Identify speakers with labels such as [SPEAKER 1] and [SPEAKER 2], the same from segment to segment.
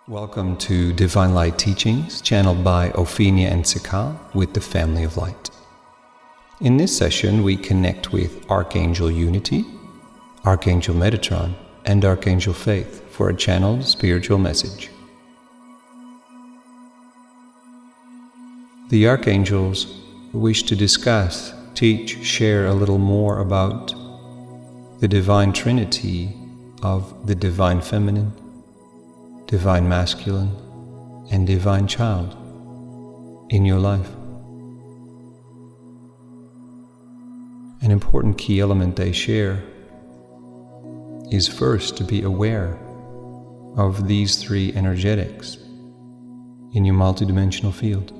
[SPEAKER 1] Welcome to Divine Light Teachings, channeled by Opheana Sikaal with the Family of Light. In this session, we connect with Archangel Unity, Archangel Metatron, and Archangel Faith for a channeled spiritual message. The Archangels wish to discuss, teach, share a little more about the Divine Trinity of the Divine Feminine, Divine Masculine, and Divine Child in your life. An important key element they share is first to be aware of these three energetics in your multidimensional field,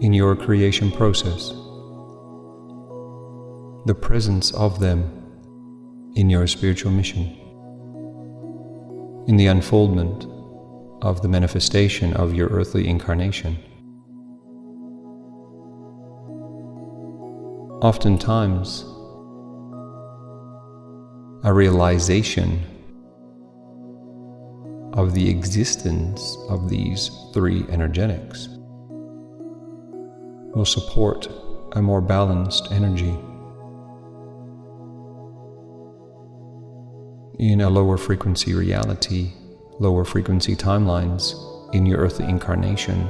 [SPEAKER 1] in your creation process, the presence of them in your spiritual mission, in the unfoldment of the manifestation of your earthly incarnation. Oftentimes, a realization of the existence of these three energetics will support a more balanced energy in a lower frequency reality, lower frequency timelines in your earthly incarnation.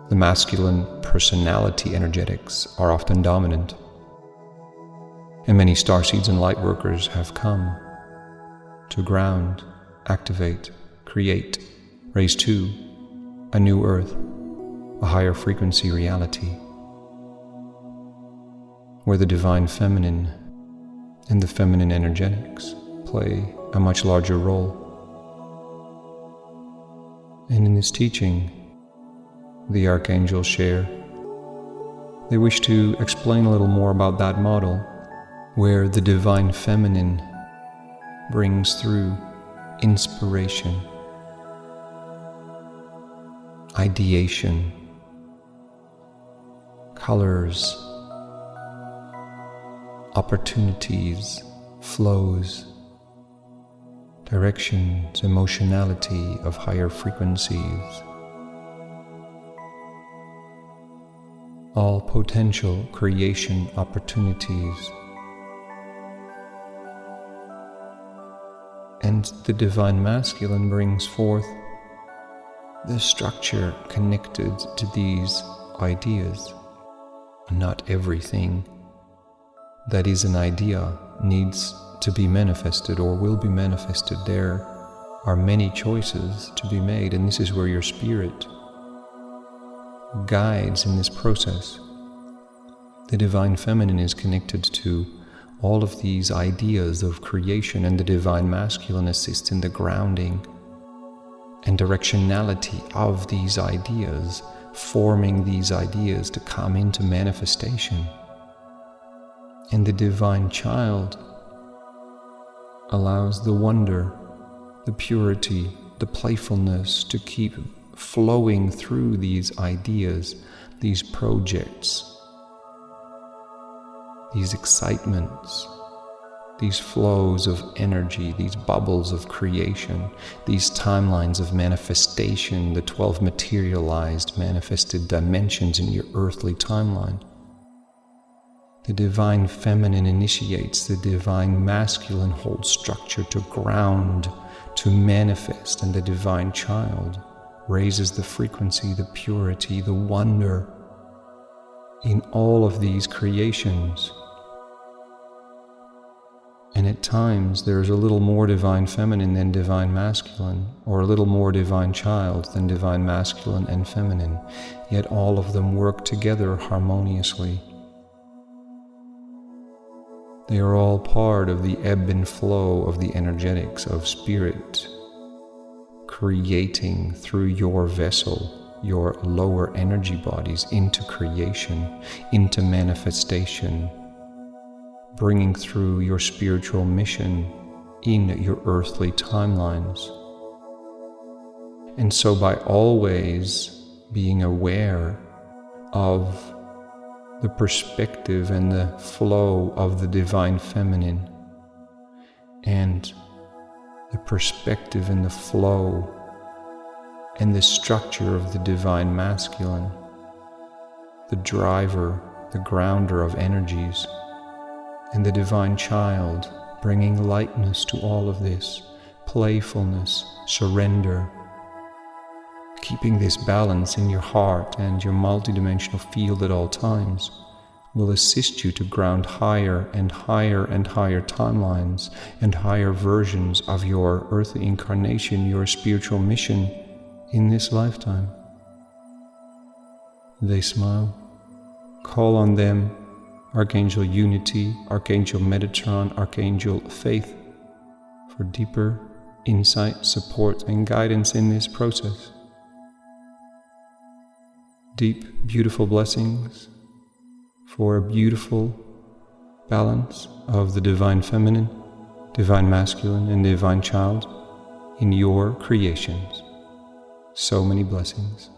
[SPEAKER 1] The masculine personality energetics are often dominant, and many starseeds and light workers have come to ground, activate, create, raise to a new earth, a higher frequency reality, where the divine feminine and the feminine energetics play a much larger role. And in this teaching, the Archangels share, they wish to explain a little more about that model, where the divine feminine brings through inspiration, ideation, colors, opportunities, flows, directions, emotionality of higher frequencies, all potential creation opportunities. And the divine masculine brings forth the structure connected to these ideas. Not everything that is an idea needs to be manifested or will be manifested. There are many choices to be made, and this is where your spirit guides in this process. The divine feminine is connected to all of these ideas of creation, and the divine masculine assists in the grounding and directionality of these ideas, forming these ideas to come into manifestation. And the divine child allows the wonder, the purity, the playfulness to keep flowing through these ideas, these projects, these excitements, these flows of energy, these bubbles of creation, these timelines of manifestation, the 12 materialized, manifested dimensions in your earthly timeline. The divine feminine initiates, the divine masculine holds structure to ground, to manifest, and the divine child raises the frequency, the purity, the wonder in all of these creations. And at times there's a little more divine feminine than divine masculine, or a little more divine child than divine masculine and feminine, yet all of them work together harmoniously. They are all part of the ebb and flow of the energetics of spirit, creating through your vessel, your lower energy bodies, into creation, into manifestation, bringing through your spiritual mission in your earthly timelines. And so by always being aware of the perspective and the flow of the divine feminine, and the perspective and the flow and the structure of the divine masculine, the driver, the grounder of energies, and the divine child, bringing lightness to all of this, playfulness, surrender. Keeping this balance in your heart and your multidimensional field at all times will assist you to ground higher and higher and higher timelines and higher versions of your earthly incarnation, your spiritual mission in this lifetime. They smile. Call on them, Archangel Unity, Archangel Metatron, Archangel Faith, for deeper insight, support, and guidance in this process. Deep, beautiful blessings for a beautiful balance of the divine feminine, divine masculine, and divine child in your creations. So many blessings.